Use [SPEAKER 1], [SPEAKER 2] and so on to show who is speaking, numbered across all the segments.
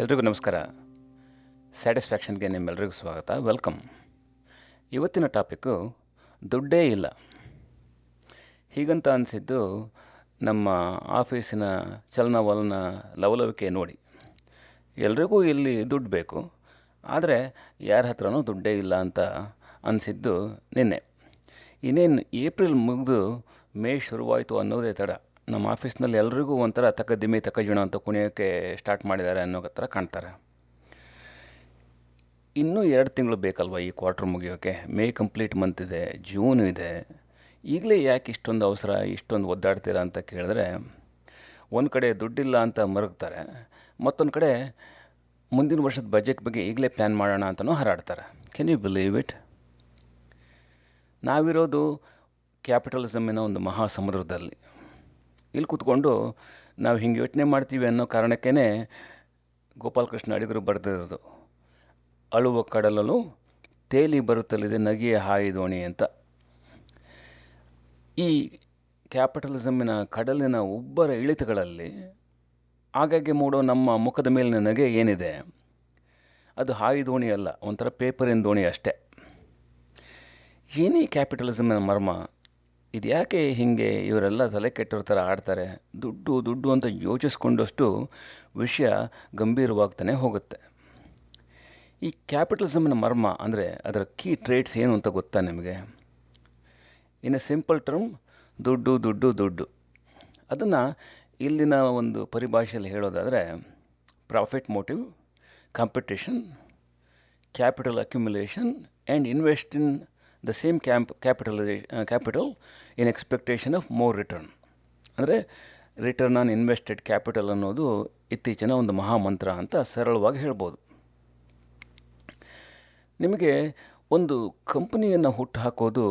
[SPEAKER 1] ಎಲ್ರಿಗೂ ನಮಸ್ಕಾರ. ಸ್ಯಾಟಿಸ್ಫ್ಯಾಕ್ಷನ್ಗೆ ನಿಮ್ಮೆಲ್ಲರಿಗೂ ಸ್ವಾಗತ, ವೆಲ್ಕಮ್. ಇವತ್ತಿನ ಟಾಪಿಕ್ಕು ದುಡ್ಡೇ ಇಲ್ಲ. ಹೀಗಂತ ಅನಿಸಿದ್ದು ನಮ್ಮ ಆಫೀಸಿನ ಚಲನವಲನ ಲವಲವಿಕೆ ನೋಡಿ. ಎಲ್ರಿಗೂ ಇಲ್ಲಿ ದುಡ್ಡು ಬೇಕು, ಆದರೆ ಯಾರ ಹತ್ರನೂ ದುಡ್ಡೇ ಇಲ್ಲ ಅಂತ ಅನಿಸಿದ್ದು ನಿನ್ನೆ. ಇನ್ನೇನು ಏಪ್ರಿಲ್ ಮುಗಿದು ಮೇ ಶುರುವಾಯಿತು ಅನ್ನೋದೇ ತಡ. ನಮ್ಮ ಆಫೀಸ್ನಲ್ಲಿ ಎಲ್ರಿಗೂ ಒಂಥರ ತಕ್ಕದಿಮ್ಮಿ ತಕ್ಕಜೀಣ ಅಂತ ಕುಣಿಯೋಕ್ಕೆ ಸ್ಟಾರ್ಟ್ ಮಾಡಿದ್ದಾರೆ ಅನ್ನೋ ಥರ ಕಾಣ್ತಾರೆ. ಇನ್ನೂ 2 ತಿಂಗಳು ಬೇಕಲ್ವ ಈ ಕ್ವಾರ್ಟ್ರ್ ಮುಗಿಯೋಕ್ಕೆ. ಮೇ ಕಂಪ್ಲೀಟ್ ಮಂತ್ ಇದೆ, ಜೂನ್ ಇದೆ. ಈಗಲೇ ಯಾಕೆ ಇಷ್ಟೊಂದು ಅವಸರ, ಇಷ್ಟೊಂದು ಒದ್ದಾಡ್ತೀರಾ ಅಂತ ಕೇಳಿದ್ರೆ, ಒಂದು ಕಡೆ ದುಡ್ಡಿಲ್ಲ ಅಂತ ಮರಗ್ತಾರೆ, ಮತ್ತೊಂದು ಕಡೆ ಮುಂದಿನ ವರ್ಷದ ಬಜೆಟ್ ಬಗ್ಗೆ ಈಗಲೇ ಪ್ಲ್ಯಾನ್ ಮಾಡೋಣ ಅಂತಲೂ ಹಾರಾಡ್ತಾರೆ. Can you believe it? ನಾವಿರೋದು ಕ್ಯಾಪಿಟಲಿಸಮ್ಮಿನ ಒಂದು ಮಹಾ ಸಮುದ್ರದಲ್ಲಿ. ಇಲ್ಲಿ ಕೂತ್ಕೊಂಡು ನಾವು ಹಿಂಗೆ ಯೋಚನೆ ಮಾಡ್ತೀವಿ ಅನ್ನೋ ಕಾರಣಕ್ಕೇ ಗೋಪಾಲಕೃಷ್ಣ ಅಡಿಗರು ಬರೆದಿರೋದು, ಅಳುವ ಕಡಲಲು ತೇಲಿ ಬರುತ್ತಲಿದೆ ನಗಿಯ ಹಾಯಿ ದೋಣಿ ಅಂತ. ಈ ಕ್ಯಾಪಿಟಲಿಸಮ್ಮಿನ ಕಡಲಿನ ಉಬ್ಬರ ಇಳಿತಗಳಲ್ಲಿ ಆಗಾಗ್ಗೆ ಮೂಡೋ ನಮ್ಮ ಮುಖದ ಮೇಲಿನ ನಗೆ ಏನಿದೆ, ಅದು ಹಾಯಿ ದೋಣಿ ಅಲ್ಲ, ಒಂಥರ ಪೇಪರಿನ ದೋಣಿ ಅಷ್ಟೇ. ಏನೇ ಕ್ಯಾಪಿಟಲಿಸಮ್ಮಿನ ಮರ್ಮ, ಇದು ಯಾಕೆ ಹೀಗೆ ಇವರೆಲ್ಲ ತಲೆ ಕೆಟ್ಟವ್ರ ಥರ ಆಡ್ತಾರೆ? ದುಡ್ಡು ದುಡ್ಡು ಅಂತ ಯೋಚಿಸ್ಕೊಂಡಷ್ಟು ವಿಷಯ ಗಂಭೀರವಾಗ್ತಾನೆ ಹೋಗುತ್ತೆ. ಈ ಕ್ಯಾಪಿಟಲಿಸಮ್ನ ಮರ್ಮ ಅಂದರೆ ಅದರ ಕೀ ಟ್ರೇಟ್ಸ್ ಏನು ಅಂತ ಗೊತ್ತಾ ನಿಮಗೆ? ಇನ್ ಎ ಸಿಂಪಲ್ ಟರ್ಮ್, ದುಡ್ಡು ದುಡ್ಡು ದುಡ್ಡು. ಅದನ್ನು ಇಲ್ಲಿನ ಒಂದು ಪರಿಭಾಷೆಯಲ್ಲಿ ಹೇಳೋದಾದರೆ, profit motive, competition, capital accumulation and invest in the same capital in expectation of more return. ಅಂದರೆ ರಿಟರ್ನ್ ಆನ್ ಇನ್ವೆಸ್ಟೆಡ್ ಕ್ಯಾಪಿಟಲ್ ಅನ್ನೋದು ಇತ್ತೀಚಿನ ಒಂದು ಮಹಾಮಂತ್ರ ಅಂತ ಸರಳವಾಗಿ ಹೇಳ್ಬೋದು. ನಿಮಗೆ ಒಂದು ಕಂಪನಿಯನ್ನು ಹುಟ್ಟು ಹಾಕೋದು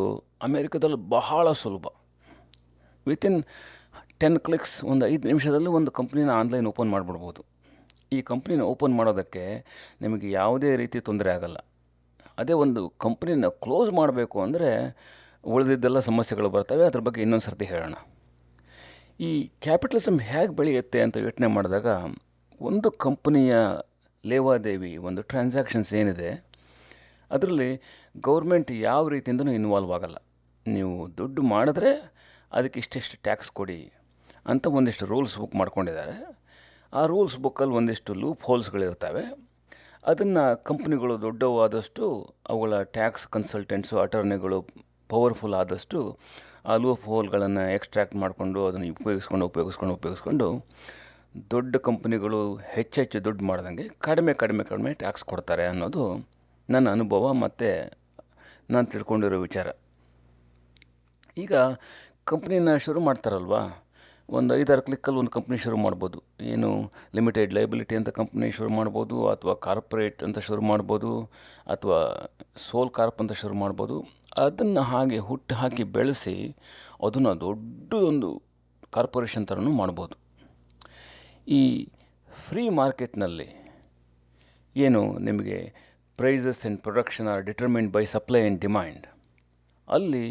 [SPEAKER 1] ಅಮೇರಿಕಾದಲ್ಲಿ ಬಹಳ ಸುಲಭ. ವಿತಿನ್ 10 ಕ್ಲಿಕ್ಸ್, ಒಂದು 5 ನಿಮಿಷದಲ್ಲಿ ಒಂದು ಕಂಪ್ನಿನ ಆನ್ಲೈನ್ ಓಪನ್ ಮಾಡಿಬಿಡ್ಬೋದು. ಈ ಕಂಪ್ನಿನ ಓಪನ್ ಮಾಡೋದಕ್ಕೆ ನಿಮಗೆ ಯಾವುದೇ ರೀತಿ ತೊಂದರೆ ಆಗಲ್ಲ. ಅದೇ ಒಂದು ಕಂಪ್ನಿನ ಕ್ಲೋಸ್ ಮಾಡಬೇಕು ಅಂದರೆ ಉಳಿದಿದ್ದೆಲ್ಲ ಸಮಸ್ಯೆಗಳು ಬರ್ತವೆ. ಅದ್ರ ಬಗ್ಗೆ ಇನ್ನೊಂದು ಸರ್ತಿ ಹೇಳೋಣ. ಈ ಕ್ಯಾಪಿಟಲಿಸಮ್ ಹೇಗೆ ಬೆಳೆಯುತ್ತೆ ಅಂತ ಯೋಚನೆ ಮಾಡಿದಾಗ, ಒಂದು ಕಂಪನಿಯ ಲೇವಾದೇವಿ, ಒಂದು ಟ್ರಾನ್ಸಾಕ್ಷನ್ಸ್ ಏನಿದೆ, ಅದರಲ್ಲಿ ಗೌರ್ಮೆಂಟ್ ಯಾವ ರೀತಿಯಿಂದನೂ ಇನ್ವಾಲ್ವ್ ಆಗಲ್ಲ. ನೀವು ದುಡ್ಡು ಮಾಡಿದ್ರೆ ಅದಕ್ಕೆ ಇಷ್ಟೆಷ್ಟು ಟ್ಯಾಕ್ಸ್ ಕೊಡಿ ಅಂತ ಒಂದಿಷ್ಟು ರೂಲ್ಸ್ ಬುಕ್ ಮಾಡ್ಕೊಂಡಿದ್ದಾರೆ. ಆ ರೂಲ್ಸ್ ಬುಕ್ಕಲ್ಲಿ ಒಂದಿಷ್ಟು ಲೂಪ್ ಹೋಲ್ಸ್ಗಳಿರ್ತವೆ. ಅದನ್ನು ಕಂಪ್ನಿಗಳು ದೊಡ್ಡವಾದಷ್ಟು ಅವುಗಳ ಟ್ಯಾಕ್ಸ್ ಕನ್ಸಲ್ಟೆಂಟ್ಸು, ಅಟರ್ನಿಗಳು ಪವರ್ಫುಲ್ ಆದಷ್ಟು ಆ ಲೂಪ್ ಹೋಲ್ಗಳನ್ನು ಎಕ್ಸ್ಟ್ರಾಕ್ಟ್ ಮಾಡಿಕೊಂಡು ಅದನ್ನು ಉಪಯೋಗಿಸ್ಕೊಂಡು ದೊಡ್ಡ ಕಂಪ್ನಿಗಳು ಹೆಚ್ಚೆಚ್ಚು ದುಡ್ಡು ಮಾಡ್ದಂಗೆ ಕಡಿಮೆ ಟ್ಯಾಕ್ಸ್ ಕೊಡ್ತಾರೆ ಅನ್ನೋದು ನನ್ನ ಅನುಭವ ಮತ್ತು ನಾನು ತಿಳ್ಕೊಂಡಿರೋ ವಿಚಾರ. ಈಗ ಕಂಪ್ನಿನ ಶುರು ಮಾಡ್ತಾರಲ್ವ, ಒಂದು 5-6 ಕ್ಲಿಕ್ಕಲ್ಲಿ ಒಂದು ಕಂಪ್ನಿ ಶುರು ಮಾಡ್ಬೋದು. ಏನು, ಲಿಮಿಟೆಡ್ ಲೈಬಿಲಿಟಿ ಅಂತ ಕಂಪ್ನಿ ಶುರು ಮಾಡ್ಬೋದು, ಅಥವಾ ಕಾರ್ಪೊರೇಟ್ ಅಂತ ಶುರು ಮಾಡ್ಬೋದು, ಅಥವಾ ಸೋಲ್ ಕಾರ್ಪ್ ಅಂತ ಶುರು ಮಾಡ್ಬೋದು. ಅದನ್ನು ಹಾಗೆ ಹುಟ್ಟು ಹಾಕಿ ಬೆಳೆಸಿ ಅದನ್ನು ದೊಡ್ಡದೊಂದು ಕಾರ್ಪೊರೇಷನ್ ಥರನೂ ಮಾಡ್ಬೋದು. ಈ ಫ್ರೀ ಮಾರ್ಕೆಟ್ನಲ್ಲಿ ಏನು ನಿಮಗೆ prices and production are determined by supply and demand, ಅಲ್ಲಿ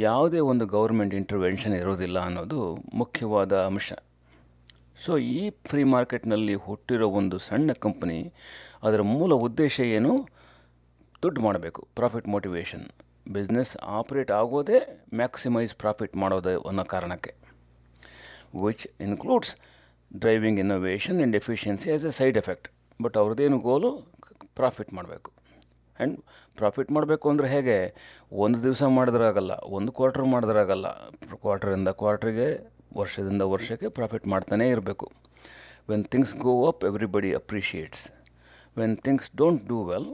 [SPEAKER 1] ಯಾವುದೇ ಒಂದು ಗೌರ್ಮೆಂಟ್ ಇಂಟರ್ವೆನ್ಷನ್ ಇರೋದಿಲ್ಲ ಅನ್ನೋದು ಮುಖ್ಯವಾದ ಅಂಶ. ಸೊ ಈ ಫ್ರೀ ಮಾರ್ಕೆಟ್ನಲ್ಲಿ ಹುಟ್ಟಿರೋ ಒಂದು ಸಣ್ಣ ಕಂಪನಿ, ಅದರ ಮೂಲ ಉದ್ದೇಶ ಏನು? ದುಡ್ಡು ಮಾಡಬೇಕು, ಪ್ರಾಫಿಟ್ ಮೋಟಿವೇಶನ್. ಬಿಸ್ನೆಸ್ ಆಪ್ರೇಟ್ ಆಗೋದೇ ಮ್ಯಾಕ್ಸಿಮೈಸ್ ಪ್ರಾಫಿಟ್ ಮಾಡೋದು ಅನ್ನೋ ಕಾರಣಕ್ಕೆ, which includes driving innovation and efficiency as a side effect. But ಅವ್ರದ್ದೇನು ಗೋಲು? ಪ್ರಾಫಿಟ್ ಮಾಡಬೇಕು. ಆ್ಯಂಡ್ ಪ್ರಾಫಿಟ್ ಮಾಡಬೇಕು ಅಂದರೆ ಹೇಗೆ? ಒಂದು ದಿವಸ ಮಾಡಿದ್ರಾಗಲ್ಲ, ಒಂದು ಕ್ವಾರ್ಟರ್ ಮಾಡಿದ್ರಾಗಲ್ಲ. ಕ್ವಾರ್ಟರಿಂದ ಕ್ವಾರ್ಟ್ರಿಗೆ, ವರ್ಷದಿಂದ ವರ್ಷಕ್ಕೆ ಪ್ರಾಫಿಟ್ ಮಾಡ್ತಾನೇ ಇರಬೇಕು. When things go up everybody appreciates. When things don't do well,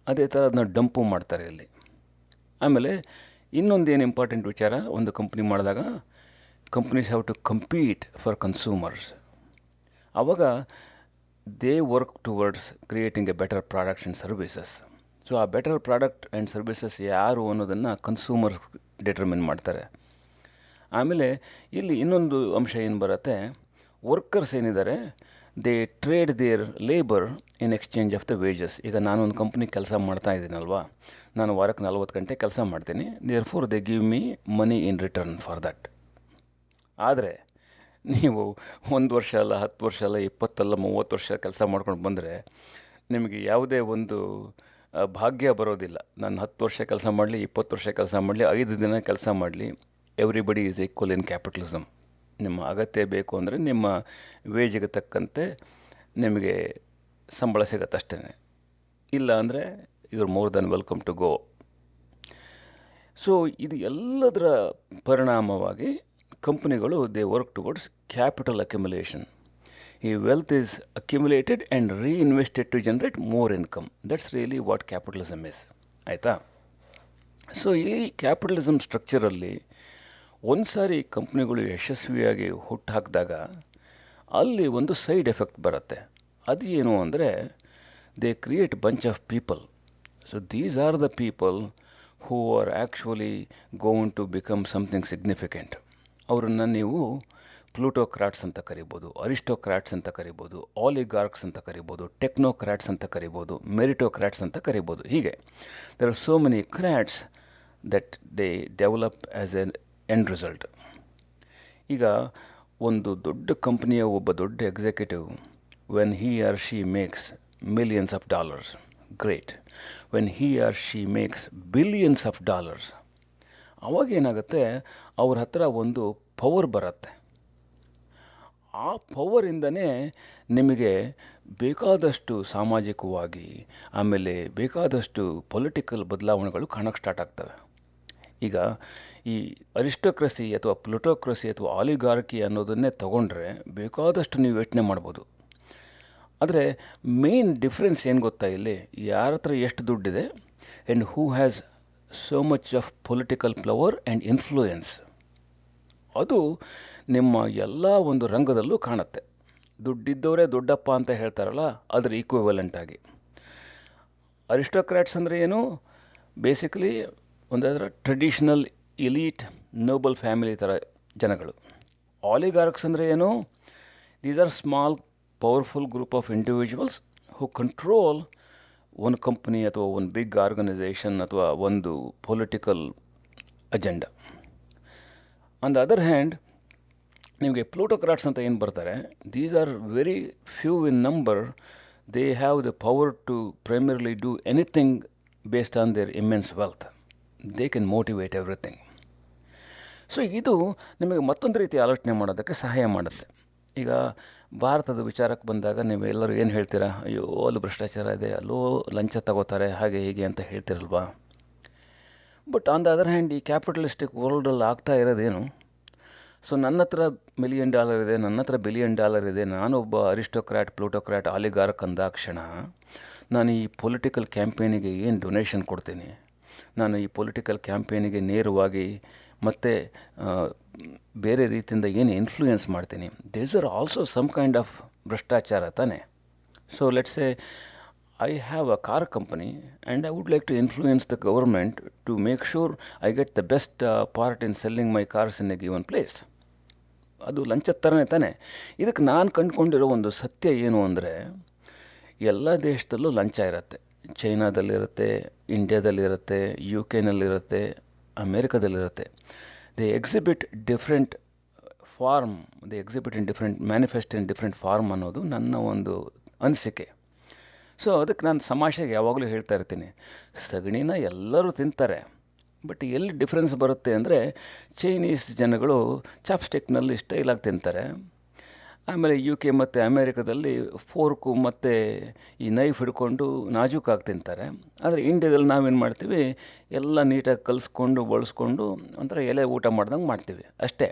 [SPEAKER 1] ಅದೇ ಥರ ಅದನ್ನ ಡಂಪು ಮಾಡ್ತಾರೆ ಇಲ್ಲಿ. ಆಮೇಲೆ ಇನ್ನೊಂದು ಏನು ಇಂಪಾರ್ಟೆಂಟ್ ವಿಚಾರ, ಒಂದು ಕಂಪ್ನಿ ಮಾಡಿದಾಗ companies have to compete for consumers. ಆವಾಗ they work towards creating a better products and services. So ಆ ಬೆಟರ್ ಪ್ರಾಡಕ್ಟ್ ಆ್ಯಂಡ್ ಸರ್ವಿಸಸ್ ಯಾರು ಅನ್ನೋದನ್ನು ಕನ್ಸ್ಯೂಮರ್ಸ್ ಡಿಟರ್ಮಿನ್ ಮಾಡ್ತಾರೆ. ಆಮೇಲೆ ಇಲ್ಲಿ ಇನ್ನೊಂದು ಅಂಶ ಏನು ಬರುತ್ತೆ, ವರ್ಕರ್ಸ್ ಏನಿದ್ದಾರೆ, they trade their labour in exchange of the wages. ಈಗ ನಾನೊಂದು ಕಂಪ್ನಿ ಕೆಲಸ ಮಾಡ್ತಾ ಇದ್ದೀನಲ್ವ, ನಾನು ವಾರಕ್ಕೆ 40 ಗಂಟೆ ಕೆಲಸ ಮಾಡ್ತೀನಿ. Therefore they give me money in return for that. ಆದರೆ ನೀವು 1 ವರ್ಷ ಅಲ್ಲ, 10 ವರ್ಷ ಅಲ್ಲ, 20 ಅಲ್ಲ, 30 ವರ್ಷ ಕೆಲಸ ಮಾಡ್ಕೊಂಡು ಬಂದರೆ ನಿಮಗೆ ಯಾವುದೇ ಒಂದು ಭಾಗ್ಯ ಬರೋದಿಲ್ಲ. ನಾನು 10 ವರ್ಷ ಕೆಲಸ ಮಾಡಲಿ, 20 ವರ್ಷ ಕೆಲಸ ಮಾಡಲಿ, 5 ದಿನ ಕೆಲಸ ಮಾಡಲಿ, everybody is equal in capitalism. ನಿಮ್ಮ ಅಗತ್ಯ ಬೇಕು ಅಂದರೆ ನಿಮ್ಮ ವೇಜಿಗೆ ತಕ್ಕಂತೆ ನಿಮಗೆ ಸಂಬಳ ಸಿಗತ್ತೆ ಅಷ್ಟೇ. ಇಲ್ಲ ಅಂದರೆ you are more than welcome to go. So ಇದು ಎಲ್ಲದರ ಪರಿಣಾಮವಾಗಿ ಕಂಪ್ನಿಗಳು they work towards capital accumulation. ಈ wealth is accumulated and reinvested to generate more income. That's really what capitalism is. ಆಯಿತಾ? ಸೊ ಈ ಕ್ಯಾಪಿಟಲಿಸಮ್ ಸ್ಟ್ರಕ್ಚರಲ್ಲಿ ಒಂದು ಸಾರಿ ಕಂಪ್ನಿಗಳು ಯಶಸ್ವಿಯಾಗಿ ಹುಟ್ಟು ಹಾಕಿದಾಗ ಅಲ್ಲಿ ಒಂದು ಸೈಡ್ ಎಫೆಕ್ಟ್ ಬರುತ್ತೆ. ಅದು ಏನು ಅಂದರೆ they create bunch of people. So these are the people who are actually going to become something significant. ಅವರನ್ನು ನೀವು ಪ್ಲೂಟೋಕ್ರಾಟ್ಸ್ ಅಂತ ಕರಿಬೋದು, ಅರಿಸ್ಟೋಕ್ರಾಟ್ಸ್ ಅಂತ ಕರಿಬೋದು, ಆಲಿಗಾರ್ಕ್ಸ್ ಅಂತ ಕರಿಬೋದು, ಟೆಕ್ನೋಕ್ರಾಟ್ಸ್ ಅಂತ ಕರಿಬೋದು, ಮೆರಿಟೋಕ್ರಾಟ್ಸ್ ಅಂತ ಕರಿಬೋದು. ಹೀಗೆ there are so many crats that they develop as an end result. ಈಗ ಒಂದು ದೊಡ್ಡ ಕಂಪ್ನಿಯ ಒಬ್ಬ ದೊಡ್ಡ executive, when he or she makes millions of dollars, great. When he or she makes billions of dollars, ಅವಾಗ ಏನಾಗುತ್ತೆ, ಅವ್ರ ಹತ್ರ ಒಂದು ಪವರ್ ಬರುತ್ತೆ. ಆ ಪವರಿಂದನೇ ನಿಮಗೆ ಬೇಕಾದಷ್ಟು ಸಾಮಾಜಿಕವಾಗಿ, ಆಮೇಲೆ ಬೇಕಾದಷ್ಟು ಪೊಲಿಟಿಕಲ್ ಬದಲಾವಣೆಗಳು ಕಾಣೋಕ್ಕೆ ಸ್ಟಾರ್ಟ್ ಆಗ್ತವೆ. ಈಗ ಈ ಅರಿಸ್ಟೋಕ್ರಸಿ ಅಥವಾ ಪ್ಲುಟೋಕ್ರಸಿ ಅಥವಾ ಆಲಿಗಾರ್ಕಿ ಅನ್ನೋದನ್ನೇ ತಗೊಂಡ್ರೆ ಬೇಕಾದಷ್ಟು ನೀವು ಯೋಚನೆ ಮಾಡ್ಬೋದು. ಆದರೆ ಮೇನ್ ಡಿಫ್ರೆನ್ಸ್ ಏನು ಗೊತ್ತಾ, ಇಲ್ಲಿ ಯಾರ ಹತ್ರ ಎಷ್ಟು ದುಡ್ಡಿದೆ and who has so much of political power and influence, ಅದು ನಿಮ್ಮ ಎಲ್ಲ ಒಂದು ರಂಗದಲ್ಲೂ ಕಾಣುತ್ತೆ. ದುಡ್ಡಿದ್ದವರೇ ದೊಡ್ಡಪ್ಪ ಅಂತ ಹೇಳ್ತಾರಲ್ಲ, ಅದರ ಈಕ್ವಿವೆಲೆಂಟ್ ಆಗಿ. ಅರಿಸ್ಟೋಕ್ರಾಟ್ಸ್ ಅಂದರೆ ಏನು? ಬೇಸಿಕಲಿ ಒಂದಾದ್ರೆ ಟ್ರೆಡಿಷನಲ್ ಇಲೀಟ್ ನೋಬಲ್ ಫ್ಯಾಮಿಲಿ ಥರ ಜನಗಳು. ಆಲಿಗಾರ್ಕ್ಸ್ ಅಂದರೆ ಏನು? These are small powerful group of individuals who control ಒಂದು ಕಂಪ್ನಿ ಅಥವಾ ಒಂದು ಬಿಗ್ ಆರ್ಗನೈಸೇಷನ್ ಅಥವಾ ಒಂದು political agenda. On the other hand ನಿಮಗೆ ಪ್ಲೂಟೋಕ್ರಾಟ್ಸ್ ಅಂತ ಏನು ಬರ್ತಾರೆ, these are very few in number. They have the power to primarily do anything based on their immense wealth. They can motivate everything. So ಇದು ನಿಮಗೆ ಮತ್ತೊಂದು ರೀತಿ ಆಲೋಚನೆ ಮಾಡೋದಕ್ಕೆ ಸಹಾಯ ಮಾಡುತ್ತೆ. ಈಗ ಭಾರತದ ವಿಚಾರಕ್ಕೆ ಬಂದಾಗ ನೀವೆಲ್ಲರೂ ಏನು ಹೇಳ್ತೀರಾ? ಅಯ್ಯೋ, ಅಲ್ಲಿ ಭ್ರಷ್ಟಾಚಾರ ಇದೆ, ಅಲ್ಲೋ ಲಂಚ ತಗೋತಾರೆ, ಹಾಗೆ ಹೀಗೆ ಅಂತ ಹೇಳ್ತಿರಲ್ವಾ? But on the other hand ಈ ಕ್ಯಾಪಿಟಲಿಸ್ಟಿಕ್ ವರ್ಲ್ಡಲ್ಲಿ ಆಗ್ತಾ ಇರೋದೇನು? ಸೊ ನನ್ನ ಹತ್ರ $1 million ಇದೆ, ನನ್ನ ಹತ್ರ $1 billion ಇದೆ, ನಾನೊಬ್ಬ ಅರಿಸ್ಟೋಕ್ರಾಟ್, ಪ್ಲೂಟೋಕ್ರಾಟ್, ಆಲಿಗಾರ್ಕ್ ಅಂದಾಕ್ಷಣ ನಾನು ಈ ಪೊಲಿಟಿಕಲ್ ಕ್ಯಾಂಪೇನಿಗೆ ಏನು ಡೊನೇಷನ್ ಕೊಡ್ತೀನಿ, ನಾನು ಈ ಪೊಲಿಟಿಕಲ್ ಕ್ಯಾಂಪೇನಿಗೆ ನೇರವಾಗಿ ಮತ್ತು ಬೇರೆ ರೀತಿಯಿಂದ ಏನು ಇನ್ಫ್ಲೂಯೆನ್ಸ್ ಮಾಡ್ತೀನಿ, these are also some kind of ಭ್ರಷ್ಟಾಚಾರ ತಾನೆ. So let's say I have a car company and I would like to influence the government to make sure I get the best part in selling my cars in a given place. ಅದು ಲಂಚದ ಥರನೇ ತಾನೆ. ಇದಕ್ಕೆ ನಾನು ಕಂಡುಕೊಂಡಿರೋ ಒಂದು ಸತ್ಯ ಏನು ಅಂದರೆ, ಎಲ್ಲ ದೇಶದಲ್ಲೂ ಲಂಚ ಇರುತ್ತೆ. ಚೈನಾದಲ್ಲಿರುತ್ತೆ, ಇಂಡಿಯಾದಲ್ಲಿರುತ್ತೆ, UK ಅಮೇರಿಕಾದಲ್ಲಿರುತ್ತೆ. They exhibit different form, they exhibit in different, manifest in different form ಅನ್ನೋದು ನನ್ನ ಒಂದು ಅನಿಸಿಕೆ. ಸೊ ಅದಕ್ಕೆ ನಾನು ತಮಾಷೆಗೆ ಯಾವಾಗಲೂ ಹೇಳ್ತಾ ಇರ್ತೀನಿ, ಸಗಣಿನ ಎಲ್ಲರೂ ತಿಂತಾರೆ, ಬಟ್ ಎಲ್ಲಿ ಡಿಫ್ರೆನ್ಸ್ ಬರುತ್ತೆ ಅಂದರೆ, ಚೈನೀಸ್ ಜನಗಳು ಚಾಪ್ಸ್ಟಿಕ್ನಲ್ಲಿ ಸ್ಟೈಲಾಗಿ ತಿಂತಾರೆ. ಆಮೇಲೆ UK ಮತ್ತು ಅಮೇರಿಕಾದಲ್ಲಿ ಫೋರ್ಕು ಮತ್ತು ಈ ನೈಫ್ ಹಿಡ್ಕೊಂಡು ನಾಜೂಕಾಗಿ ತಿಂತಾರೆ. ಆದರೆ ಇಂಡಿಯಾದಲ್ಲಿ ನಾವೇನು ಮಾಡ್ತೀವಿ, ಎಲ್ಲ ನೀಟಾಗಿ ಕಲಿಸ್ಕೊಂಡು ಬಳಸ್ಕೊಂಡು ಒಂಥರ ಎಲೆ ಊಟ ಮಾಡ್ದಂಗೆ ಮಾಡ್ತೀವಿ ಅಷ್ಟೇ.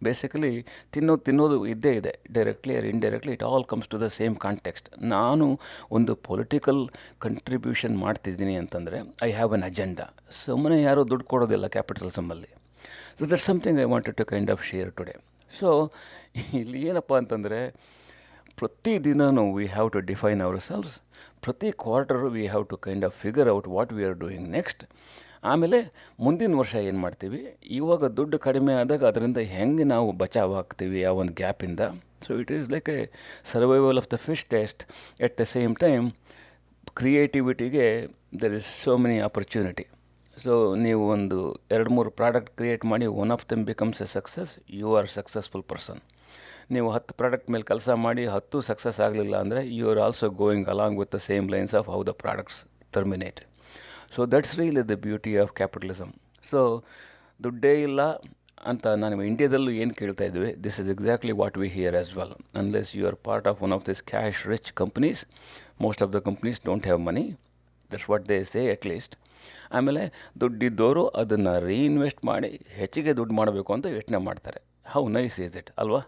[SPEAKER 1] ಬೇಸಿಕಲಿ ತಿನ್ನೋದು ಇದ್ದೇ ಇದೆ, directly or indirectly, it all comes to the same context. ನಾನು ಒಂದು ಪೊಲಿಟಿಕಲ್ ಕಂಟ್ರಿಬ್ಯೂಷನ್ ಮಾಡ್ತಿದ್ದೀನಿ ಅಂತಂದರೆ ಐ ಹ್ಯಾವ್ ಅನ್ ಅಜೆಂಡಾ. ಸುಮ್ಮನೆ ಯಾರೂ ದುಡ್ಡು ಕೊಡೋದಿಲ್ಲ ಕ್ಯಾಪಿಟಲಿಸಮಲ್ಲಿ. So that's something I wanted to kind of share today. So ಇಲ್ಲಿ ಏನಪ್ಪ ಅಂತಂದರೆ, ಪ್ರತಿದಿನವೂ we have to define ourselves. ಪ್ರತಿ quarter we have to kind of figure out what we are doing next. ಆಮೇಲೆ ಮುಂದಿನ ವರ್ಷ ಏನು ಮಾಡ್ತೀವಿ, ಇವಾಗ ದುಡ್ಡು ಕಡಿಮೆ ಆದಾಗ ಅದರಿಂದ ಹೆಂಗೆ ನಾವು ಬಚಾವ್ ಆಗ್ತೀವಿ ಆ ಒಂದು ಗ್ಯಾಪಿಂದ. So it is like a survival of the fittest. At the same time ಕ್ರಿಯೇಟಿವಿಟಿಗೆ there is so many opportunity. So ನೀವು ಒಂದು 2-3 ಪ್ರಾಡಕ್ಟ್ ಕ್ರಿಯೇಟ್ ಮಾಡಿ, one of them becomes a success, you are successful person. ನೀವು 10 product ಮೇಲೆ ಕೆಲಸ ಮಾಡಿ 10 success ಆಗಲಿಲ್ಲ ಅಂದರೆ you are also going along with the same lines of how the products terminate. So that's really the beauty of capitalism. So ದುಡ್ಡೇ ಇಲ್ಲ ಅಂತ ನಾವು ಇಂಡಿಯಾದಲ್ಲೂ ಏನು ಕೇಳ್ತಾ ಇದ್ವಿ, this is exactly what we hear as well. Unless you are part of one of this cash rich companies, most of the companies don't have money, that's what they say at least. ಆಮೇಲೆ ದುಡ್ಡಿದ್ದವರು ಅದನ್ನು reinvest ಮಾಡಿ ಹೆಚ್ಚಿಗೆ ದುಡ್ಡು ಮಾಡಬೇಕು ಅಂತ ಯೋಚನೆ ಮಾಡ್ತಾರೆ. ಹೌ ನೈಸ್ ಈಸ್ ಇಟ್ ಅಲ್ವಾ?